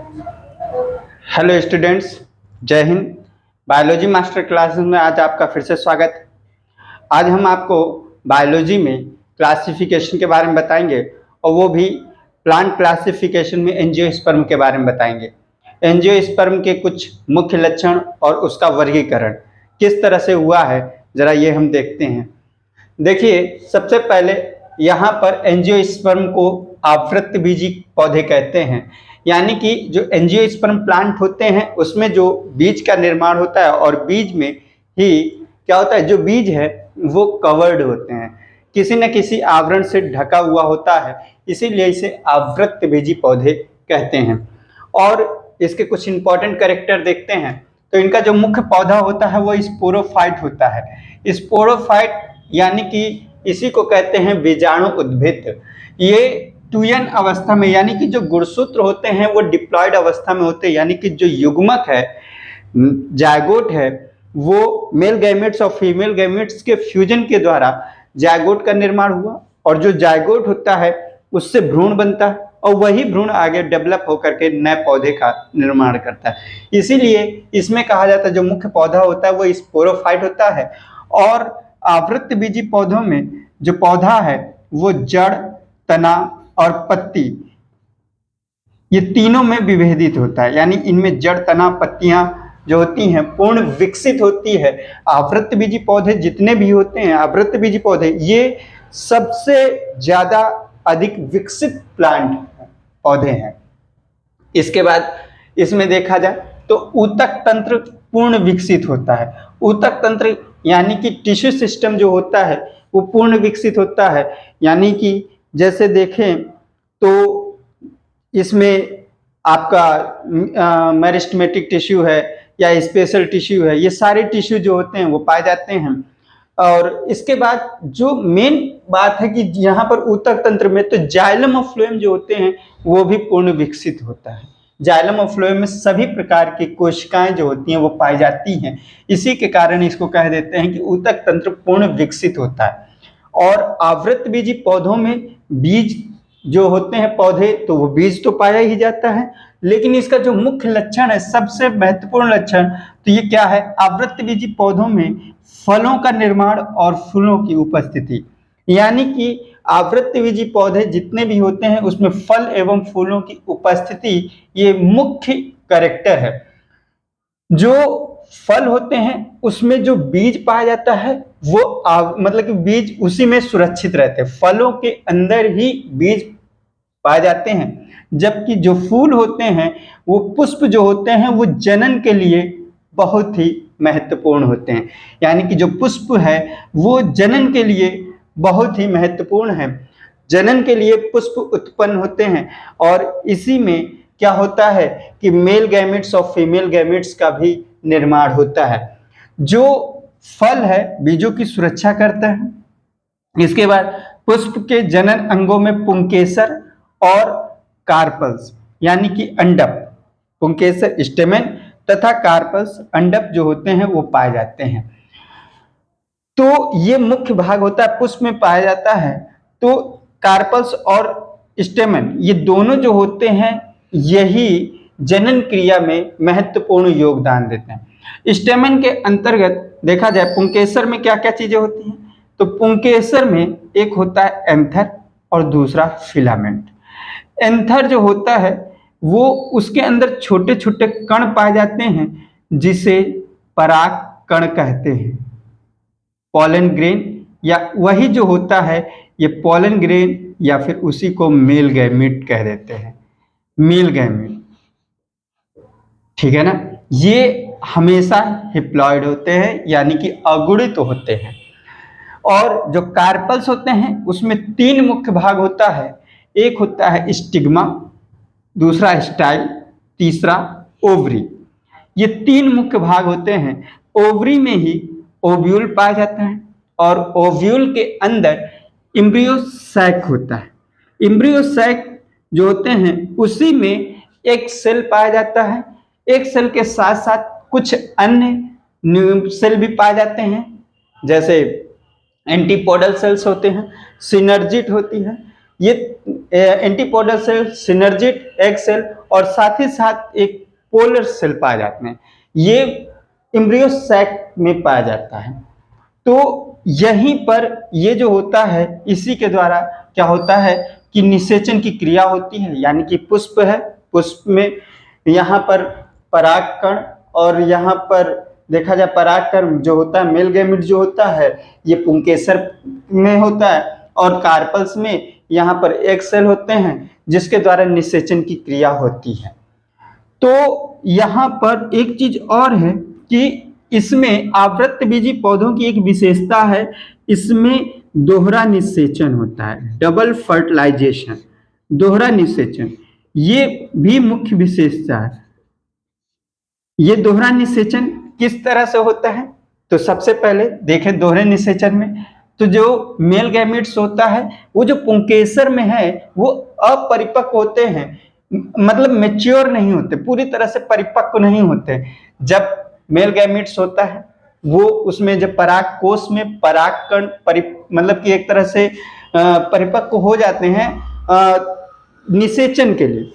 Hello students, जय Hind. Biology master classes में आज आपका फिर से स्वागत है। आज हम आपको बायोलॉजी में क्लासिफिकेशन के बारे में बताएंगे और वो भी प्लांट क्लासिफिकेशन में एंजियोस्पर्म के बारे में बताएंगे। एंजियोस्पर्म के कुछ मुख्य लक्षण और उसका वर्गीकरण किस तरह से हुआ है, ज़रा ये हम देखते हैं। देखिए, सबसे पहले यहाँ पर एंजियोस्पर्म को आवृतबीजी पौधे कहते हैं, यानी कि जो एंजियोस्पर्म प्लांट होते हैं उसमें जो बीज का निर्माण होता है और बीज में ही क्या होता है, जो बीज है वो कवर्ड होते हैं, किसी न किसी आवरण से ढका हुआ होता है, इसीलिए इसे आवृतबीजी पौधे कहते हैं। और इसके कुछ इंपॉर्टेंट कैरेक्टर देखते हैं तो इनका जो मुख्य पौधा होता है वो स्पोरोफाइट होता है। स्पोरोफाइट यानी कि इसी को कहते हैं बीजाणु उद्भिद। ये टूयन अवस्था में, यानी कि जो गुणसूत्र होते हैं वो डिप्लॉयड अवस्था में होते हैं, यानी कि जो युग्मक है, जायगोट है, वो मेल गैमेट्स और फीमेल गैमेट्स के फ्यूजन के द्वारा जायगोट का निर्माण हुआ और जो जायगोट होता है उससे भ्रूण बनता है और वही भ्रूण आगे डेवलप होकर के नए पौधे का निर्माण करता है। इसीलिए इसमें कहा जाता है जो मुख्य पौधा होता है वो स्पोरोफाइट होता है। और आवृतबीजी पौधों में जो पौधा है वो जड़, तना और पत्ती, ये तीनों में विभेदित होता है, यानी इनमें जड़, तना, पत्तियां जो होती हैं पूर्ण विकसित होती है। आवृतबीजी पौधे जितने भी होते हैं, आवृतबीजी पौधे, ये सबसे ज्यादा अधिक विकसित प्लांट पौधे हैं। इसके बाद इसमें देखा जाए तो ऊतक तंत्र पूर्ण विकसित होता है। ऊतक तंत्र यानी कि टिश्यू सिस्टम जो होता है वो पूर्ण विकसित होता है, यानी कि जैसे देखें तो इसमें आपका मेरिस्टेमेटिक टिश्यू है या स्पेशल टिश्यू है, ये सारे टिश्यू जो होते हैं वो पाए जाते हैं। और इसके बाद जो मेन बात है कि यहाँ पर ऊतक तंत्र में तो जाइलम और फ्लोएम जो होते हैं वो भी पूर्ण विकसित होता है। जाइलम और फ्लोएम में सभी प्रकार की कोशिकाएं जो होती हैं वो पाई जाती हैं, इसी के कारण इसको कह देते हैं कि ऊतक तंत्र पूर्ण विकसित होता है। और आवृतबीजी पौधों में बीज जो होते हैं पौधे, तो वो बीज तो पाया ही जाता है, लेकिन इसका जो मुख्य लक्षण है, सबसे महत्वपूर्ण लक्षण, तो ये क्या है, आवृतबीजी पौधों में फलों का निर्माण और फूलों की उपस्थिति। यानी कि आवृतबीजी पौधे जितने भी होते हैं उसमें फल एवं फूलों की उपस्थिति ये मुख्य कैरेक्टर है। जो फल होते हैं उसमें जो बीज पाया जाता है वो मतलब कि बीज उसी में सुरक्षित रहते हैं, फलों के अंदर ही बीज पाए जाते हैं। जबकि जो फूल होते हैं, वो पुष्प जो होते हैं वो जनन के लिए बहुत ही महत्वपूर्ण होते हैं, यानी कि जो पुष्प है वो जनन के लिए बहुत ही महत्वपूर्ण है। जनन के लिए पुष्प उत्पन्न होते हैं और इसी में क्या होता है कि मेल गैमेट्स और फीमेल गैमेट्स का भी निर्माण होता है। जो फल है बीजों की सुरक्षा करता है। इसके बाद पुष्प के जनन अंगों में पुंकेसर और कार्पल्स यानी कि अंडप, पुंकेसर स्टेमेन तथा कार्पल्स अंडप जो होते हैं वो पाए जाते हैं। तो ये मुख्य भाग होता है, पुष्प में पाया जाता है। तो कार्पल्स और स्टेमेन ये दोनों जो होते हैं यही जनन क्रिया में महत्वपूर्ण योगदान देते हैं। स्टेमेन के अंतर्गत देखा जाए पुंकेसर में क्या क्या चीजें होती हैं, तो पुंकेसर में एक होता है एंथर और दूसरा फिलामेंट। एंथर जो होता है वो उसके अंदर छोटे छोटे कण पाए जाते हैं जिसे पराग कण कहते हैं, पॉलन ग्रेन, या वही जो होता है ये पॉलन ग्रेन या फिर उसी को मेल गैमेट कह देते हैं, मेल गैमेट, ठीक है ना। ये हमेशा हिप्लॉइड होते हैं यानी कि अगुणित तो होते हैं। और जो कार्पल्स होते हैं उसमें तीन मुख्य भाग होता है, एक होता है स्टिग्मा, दूसरा स्टाइल, तीसरा ओवरी। ये तीन मुख्य भाग होते हैं। ओवरी में ही ओव्यूल पाया जाता है और ओव्यूल के अंदर इम्ब्रियो सैक होता है। इम्ब्रियो सैक जो होते हैं उसी में एक सेल पाया जाता है। एक सेल के साथ साथ कुछ अन्य सेल भी पाए जाते हैं, जैसे एंटीपोडल सेल्स होते हैं, सिनर्जिट होती है, ये antipodal cell, synergid egg cell और साथ ही साथ एक पोलर सेल पाए जाते हैं। ये एम्ब्रियो सैक में पाया जाता है। तो यहीं पर ये जो होता है, इसी के द्वारा क्या होता है कि निषेचन की क्रिया होती है, यानी कि पुष्प है, पुष्प में यहाँ पर परागकण और यहाँ पर देखा जाए परागकण जो होता है, मेल गैमेट जो होता है ये पुंकेसर में होता है और कार्पल्स में यहाँ पर एग सेल होते हैं जिसके द्वारा निषेचन की क्रिया होती है। तो यहाँ पर एक चीज और है कि इसमें आवृत्तबीजी पौधों की एक विशेषता है, इसमें दोहरा निषेचन होता है, डबल फर्टिलाइजेशन, दोहरा निषेचन, ये भी मुख्य विशेषता है। ये दोहरा निषेचन किस तरह से होता है? तो सबसे पहले देखें दोहरे निषेचन में तो जो मेल गैमेट्स होता है वो जो पुंकेसर में है वो अपरिपक्व होते हैं, मतलब मैच्योर नहीं होते, पूरी तरह से परिपक्व नहीं होते। जब मेल गैमेट्स होता है वो उसमें जब पराग कोष में परागकण मतलब कि एक तरह से परिपक्व हो जाते हैं निषेचन के लिए,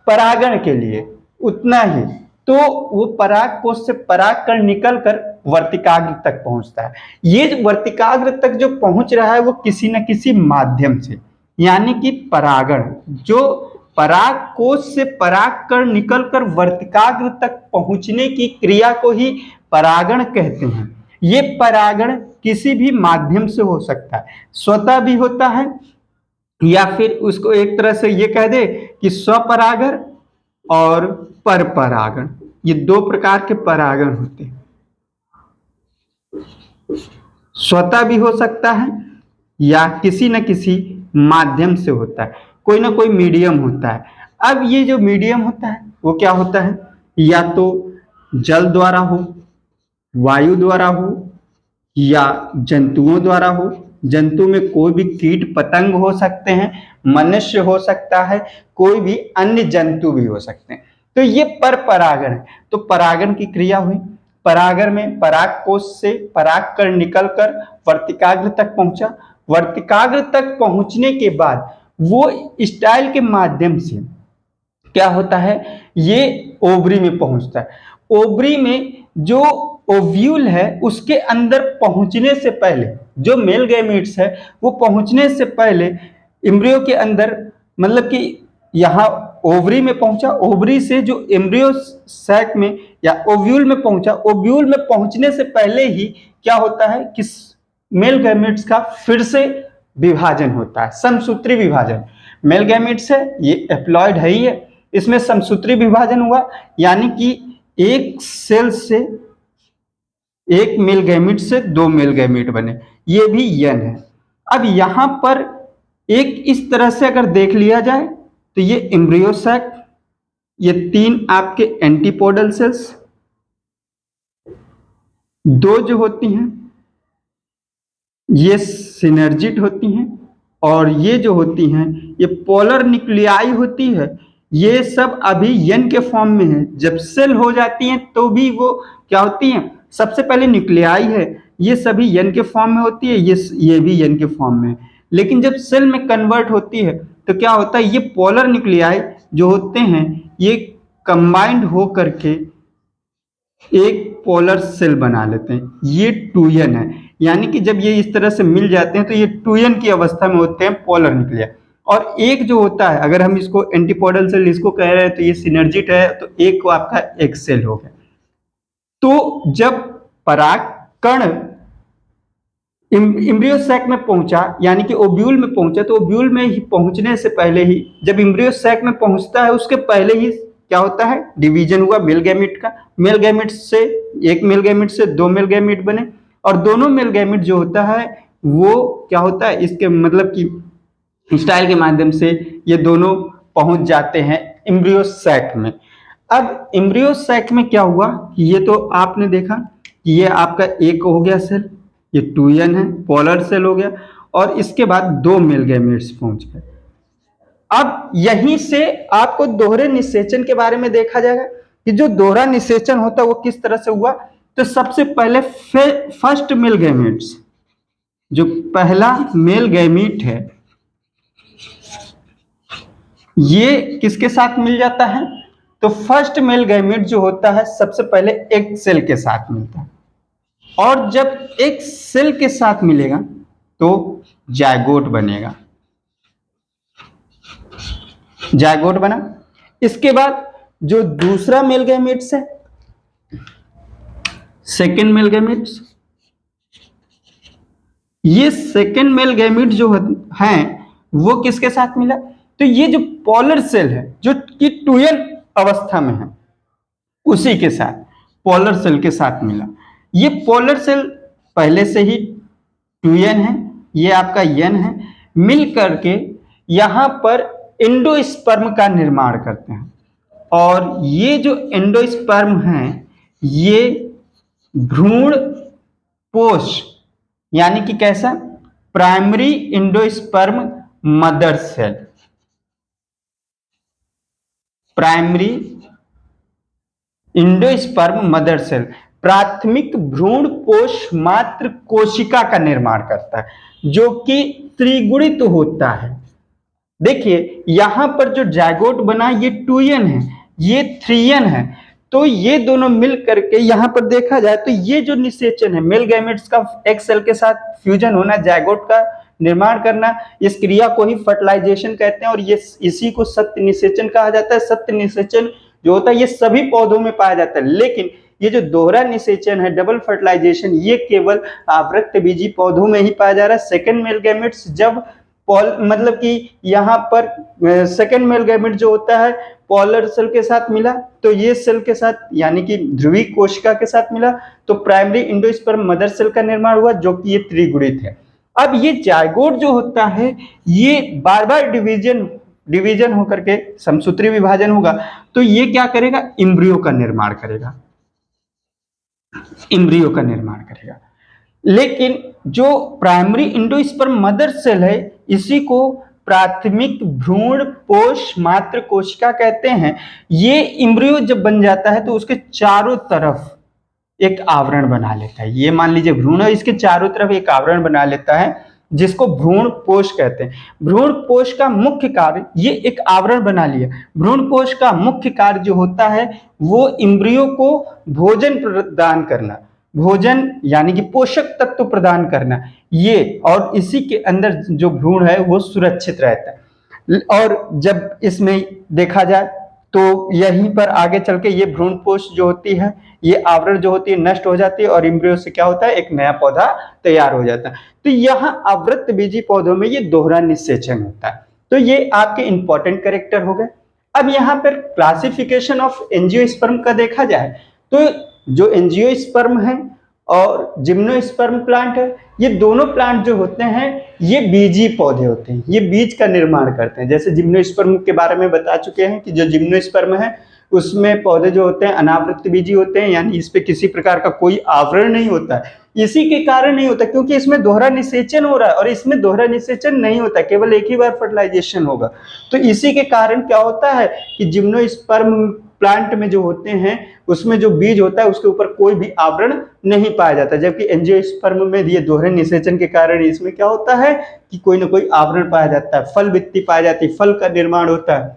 परागण के लिए, उतना ही तो वो पराग कोष से परागकण निकलकर वर्तिकाग्र तक पहुंचता है। ये वर्तिकाग्र तक जो पहुंच रहा है वो किसी न किसी माध्यम से, यानी कि परागण, जो पराग कोष से परागकण निकलकर वर्तिकाग्र तक पहुंचने की क्रिया को ही परागण कहते हैं। ये परागण किसी भी माध्यम से हो सकता है, स्वतः भी होता है या फिर उसको एक तरह से ये कह दे कि स्वपरागण और परपरागण, ये दो प्रकार के परागण होते हैं। स्वतः भी हो सकता है या किसी न किसी माध्यम से होता है, कोई ना कोई मीडियम होता है। अब ये जो मीडियम होता है वो क्या होता है, या तो जल द्वारा हो, वायु द्वारा हो या जंतुओं द्वारा हो। जंतु में कोई भी कीट पतंग हो सकते हैं, मनुष्य हो सकता है, कोई भी अन्य जंतु भी हो सकते हैं। तो ये परपरागण है। तो परागण की क्रिया हुई, परागण में पराग कोष से परागकण निकलकर वर्तिकाग्र तक पहुंचा, वर्तिकाग्र तक पहुंचने के बाद वो स्टाइल के माध्यम से क्या होता है, ये ओवरी में पहुंचता है। ओवरी में जो ओव्यूल है उसके अंदर पहुंचने से पहले, जो मेल गैमेट्स है वो पहुंचने से पहले एम्ब्रियो के अंदर, मतलब कि यहाँ ओवरी में पहुंचा, ओवरी से जो एम्ब्रियो सैक में या ओव्यूल में पहुंचा, ओव्यूल में पहुंचने से पहले ही क्या होता है कि मेल गैमेट्स का फिर से विभाजन होता है, समसूत्री विभाजन। मेल गैमेट्स है ये एप्लॉयड है ही है, इसमें समसूत्री विभाजन हुआ, यानी कि एक सेल से एक मेल गैमेट से दो मेल गैमेट बने, ये भी यन है। अब यहां पर एक इस तरह से अगर देख लिया जाए तो ये एम्ब्रियो सैक, ये तीन आपके एंटीपोडल सेल्स, दो जो होती हैं ये सिनर्जिड होती हैं और ये जो होती हैं ये पोलर न्यूक्लियाई होती है। ये सब अभी यन के फॉर्म में है, जब सेल हो जाती हैं तो भी वो क्या होती हैं, सबसे पहले न्यूक्लियाई है, ये सभी यन के फॉर्म में होती है, ये भी यन के फॉर्म में है। लेकिन जब सेल में कन्वर्ट होती है तो क्या होता है, ये पोलर न्यूक्लियाई जो होते हैं ये कंबाइंड हो करके एक पोलर सेल बना लेते हैं, ये 2n है। यानी कि जब ये इस तरह से मिल जाते हैं तो ये 2n की अवस्था में होते हैं पोलर न्यूक्लियाई। और एक जो होता है, अगर हम इसको एंटीपोडल सेल इसको कह रहे हैं तो ये सिनर्जिड है, तो एक को आपका एक सेल हो गया। तो जब परागकण एम्ब्रियो सैक में पहुंचा, यानी कि ओव्यूल में पहुंचा, तो ओव्यूल में ही पहुंचने से पहले ही जब एम्ब्रियो सैक में पहुंचता है उसके पहले ही क्या होता है, डिवीजन हुआ मेल गैमेट का। मेल गैमेट से एक मेल गैमेट से दो मेल गैमेट बने और दोनों मेल गैमेट जो होता है वो क्या होता है, इसके मतलब कि स्टाइल के माध्यम से ये दोनों पहुंच जाते हैं एम्ब्रियो सैक में। अब एम्ब्रियो सैक में क्या हुआ कि ये तो आपने देखा कि ये आपका एक हो गया सेल, ये 2n है, पोलर सेल हो गया, और इसके बाद दो मेल गैमेट्स पहुंच गए। अब यहीं से आपको दोहरे निषेचन के बारे में देखा जाएगा कि जो दोहरा निषेचन होता है वो किस तरह से हुआ। तो सबसे पहले फर्स्ट मेल गैमेट्स, जो पहला मेल गैमेट है ये किसके साथ मिल जाता है? तो फर्स्ट मेल गैमेट जो होता है सबसे पहले एक सेल के साथ मिलता है, और जब एक सेल के साथ मिलेगा तो जायगोट बनेगा। जायगोट बना। इसके बाद जो दूसरा मेल गैमेट्स है, सेकेंड मेल गैमेट्स, ये सेकेंड मेल गैमेट जो हैं वो किसके साथ मिला? तो ये जो पोलर सेल है जो कि 2n अवस्था में है उसी के साथ, पोलर सेल के साथ मिला। ये पोलर सेल पहले से ही 2n है, ये आपका n है, मिल करके यहां पर एंडोस्पर्म का निर्माण करते हैं। और ये जो एंडोस्पर्म हैं ये भ्रूण पोष यानी कि कैसा? Primary endosperm mother cell, primary endosperm mother cell प्राथमिक भ्रूण पोष मात्र कोशिका का निर्माण करता है जो कि त्रिगुणित होता है। देखिए यहां पर जो जायगोट बना ये 2n है, ये 3n है, तो ये दोनों मिल करके यहां पर देखा जाए तो ये जो निषेचन है, मेल गैमेट्स का एक सेल के साथ फ्यूजन होना, जायगोट का निर्माण करना, इस क्रिया को ही फर्टिलाइजेशन कहते हैं। और ये इसी को सत्य निषेचन कहा जाता है। सत्य निषेचन जो होता है ये सभी पौधों में पाया जाता है, लेकिन ये जो दोहरा निषेचन है, डबल फर्टिलाइजेशन, ये केवल आवृत्तबीजी पौधों में ही पाया जा रहा है। सेकेंड मेल गैमेट्स जब मतलब कि यहाँ पर सेकेंड मेल गैमेट जो होता है पॉलर सेल के साथ मिला, तो ये सेल के साथ यानी कि ध्रुवी कोशिका के साथ मिला, तो प्राइमरी एंडोस्पर्म मदर सेल का निर्माण हुआ जो कि ये त्रिगुणित है। अब ये जायगोट जो होता है ये बार बार डिवीजन होकर के समसूत्री विभाजन होगा, तो ये क्या करेगा? इम्ब्रियो का निर्माण करेगा, इम्ब्रियो का निर्माण करेगा। लेकिन जो प्राइमरी एंडोस्पर्म मदर सेल है इसी को प्राथमिक भ्रूण पोष मात्र कोशिका कहते हैं। ये इम्ब्रियो जब बन जाता है तो उसके चारों तरफ एक आवरण बना लेता है। ये मान लीजिए भ्रूण है, इसके चारों तरफ एक आवरण बना लेता है जिसको भ्रूण पोष कहते हैं। भ्रूण पोष का मुख्य कार्य, ये एक आवरण बना लिया, भ्रूण पोष का मुख्य कार्य जो होता है वो इम्ब्रियो को भोजन प्रदान करना, भोजन यानी कि पोषक तत्व प्रदान करना, ये, और इसी के अंदर जो भ्रूण है वो सुरक्षित रहता है। और जब इसमें देखा जाए तो यहीं पर आगे चल के ये भ्रूण पोष जो होती है, ये आवरण जो होती है नष्ट हो जाती है और इम्ब्रियो से क्या होता है? एक नया पौधा तैयार हो जाता है। तो यहाँ आवृत्तबीजी पौधों में ये दोहरा निषेचन होता है। तो ये आपके इंपॉर्टेंट कैरेक्टर हो गए। अब यहाँ पर क्लासिफिकेशन ऑफ एंजियोस्पर्म का देखा जाए तो जो एंजियोस्पर्म है और जिम्नोस्पर्म प्लांट है, ये दोनों प्लांट जो होते हैं ये बीजी पौधे होते हैं, ये बीज का निर्माण करते हैं। जैसे जिम्नोस्पर्म के बारे में बता चुके हैं कि जो जिम्नोस्पर्म है उसमें पौधे जो होते हैं अनावृत बीजी होते हैं, यानी इस पे किसी प्रकार का कोई आवरण नहीं होता है। इसी के कारण नहीं होता क्योंकि इसमें दोहरा निषेचन हो रहा है, और इसमें दोहरा निषेचन नहीं होता, केवल एक ही बार फर्टिलाइजेशन होगा। तो इसी के कारण क्या होता है कि जिम्नोस्पर्म प्लांट में जो होते हैं उसमें जो बीज होता है उसके ऊपर कोई भी आवरण नहीं पाया जाता, जबकि एंजियोस्पर्म में ये दोहरे निषेचन के कारण इसमें क्या होता है कि कोई ना कोई आवरण पाया जाता है, फल भित्ति पाई जाती है, फल का निर्माण होता है।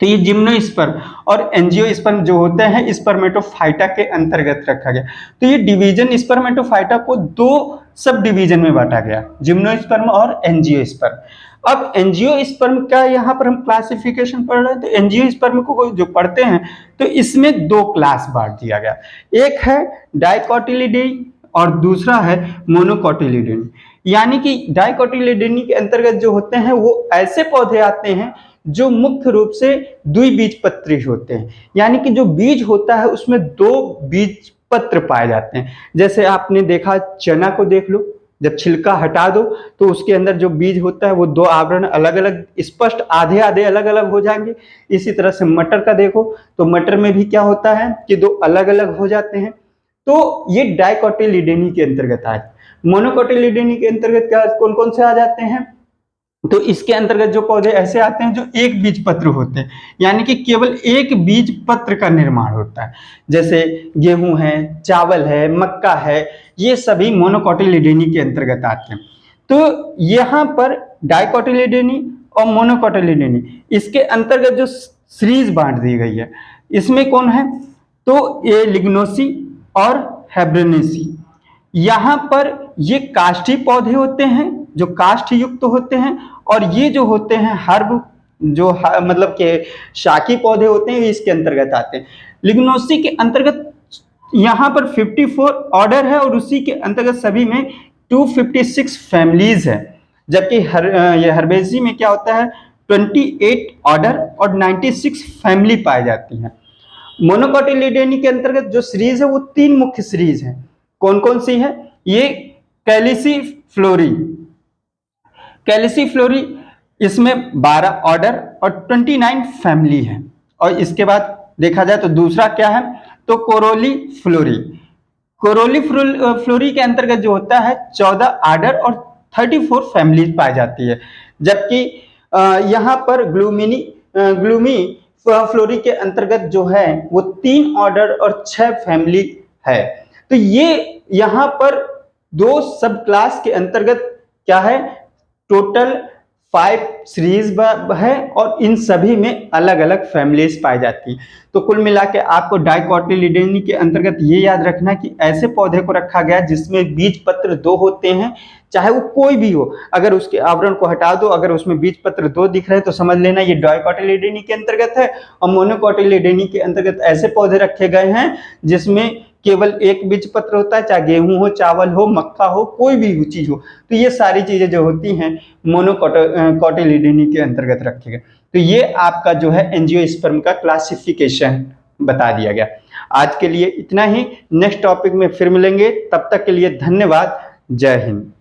तो ये जिम्नोस्पर्म और एंजियोस्पर्म जो होते हैं स्पर्मेटोफाइटा के अंतर्गत रखा गया। तो ये डिवीजन स्पर्मेटोफाइटा को दो सब डिवीजन में बांटा गया, जिम्नोस्पर्म और एंजियोस्पर्म। अब एंजियोस्पर्म का यहाँ पर हम क्लासिफिकेशन पढ़ रहे हैं, तो एंजियोस्पर्म को जो पढ़ते हैं तो इसमें दो क्लास बांट दिया गया, एक है डाइकोटिलिडनी और दूसरा है मोनोकोटिलिडनी। यानी कि डाइकोटिलिडनी के अंतर्गत जो होते हैं वो ऐसे पौधे आते हैं जो मुख्य रूप से द्विबीजपत्री होते हैं, यानी कि जो बीज होता है उसमें दो बीज पत्र पाए जाते हैं। जैसे आपने देखा चना को देख लो, जब छिलका हटा दो तो उसके अंदर जो बीज होता है वो दो आवरण अलग अलग स्पष्ट आधे आधे अलग अलग हो जाएंगे। इसी तरह से मटर का देखो तो मटर में भी क्या होता है कि दो अलग अलग हो जाते हैं। तो ये डाइकोटिलिडनी के अंतर्गत आए। मोनोकोटिलिडनी के अंतर्गत क्या कौन कौन से आ जाते हैं? तो इसके अंतर्गत जो पौधे ऐसे आते हैं जो एक बीज पत्र होते हैं, यानी कि केवल एक बीज पत्र का निर्माण होता है। जैसे गेहूं है, चावल है, मक्का है, ये सभी मोनोकोटिलिडनी के अंतर्गत आते हैं। तो यहाँ पर डाइकोटिलिडनी और मोनोकोटिलिडोनी, इसके अंतर्गत जो सीरीज बांट दी गई है इसमें कौन है, तो ये लिग्नोसी और हेब्रेनेसी। यहाँ पर ये काष्ठी पौधे होते हैं जो काष्ठ युक्त होते हैं, और ये जो होते हैं हर्ब जो मतलब के शाकी पौधे होते हैं, इसके अंतर्गत आते हैं। लिग्नोसी के अंतर्गत यहाँ पर 54 ऑर्डर है और उसी के अंतर्गत सभी में 256 फैमिलीज है, जबकि ये हर्बेसी में क्या होता है 28 ऑर्डर और 96 फैमिली पाई जाती हैं। मोनोकोटिलिडोनी के अंतर्गत जो सीरीज है वो 3 मुख्य सीरीज हैं। कौन कौन सी है, ये कैलिसिफ्लोरी, कैलिसिफ्लोरी इसमें 12 ऑर्डर और 29 फैमिली है। और इसके बाद देखा जाए तो दूसरा क्या है, तो कोरोली फ्लोरी, कोरोली फ्लोरी के अंतर्गत जो होता है 14 ऑर्डर और 34 फैमिली पाई जाती है, जबकि यहाँ पर ग्लूमी फ्लोरी के अंतर्गत जो है वो 3 ऑर्डर और 6 फैमिली है। तो ये यहाँ पर 2 सब क्लास के अंतर्गत क्या है, टोटल 5 सीरीज है और इन सभी में अलग अलग फैमिलीज पाई जाती हैं। तो कुल मिला के आपको डाइकोटिलिडोनी के अंतर्गत ये याद रखना कि ऐसे पौधे को रखा गया जिसमें बीज पत्र 2 होते हैं, चाहे वो कोई भी हो। अगर उसके आवरण को हटा दो, अगर उसमें बीज पत्र 2 दिख रहे हैं तो समझ लेना ये डाइकोटिलिडोनी के अंतर्गत है। और मोनोकोटिलिडोनी के अंतर्गत ऐसे पौधे रखे गए हैं जिसमें केवल एक बीज पत्र होता है, चाहे गेहूं हो, चावल हो, मक्का हो, कोई भी चीज हो। तो ये सारी चीजें जो होती हैं मोनोकोटिलिडोनी के अंतर्गत रखे गए। तो ये आपका जो है एंजियोस्पर्म का क्लासिफिकेशन बता दिया गया। आज के लिए इतना ही, नेक्स्ट टॉपिक में फिर मिलेंगे, तब तक के लिए धन्यवाद, जय हिंद।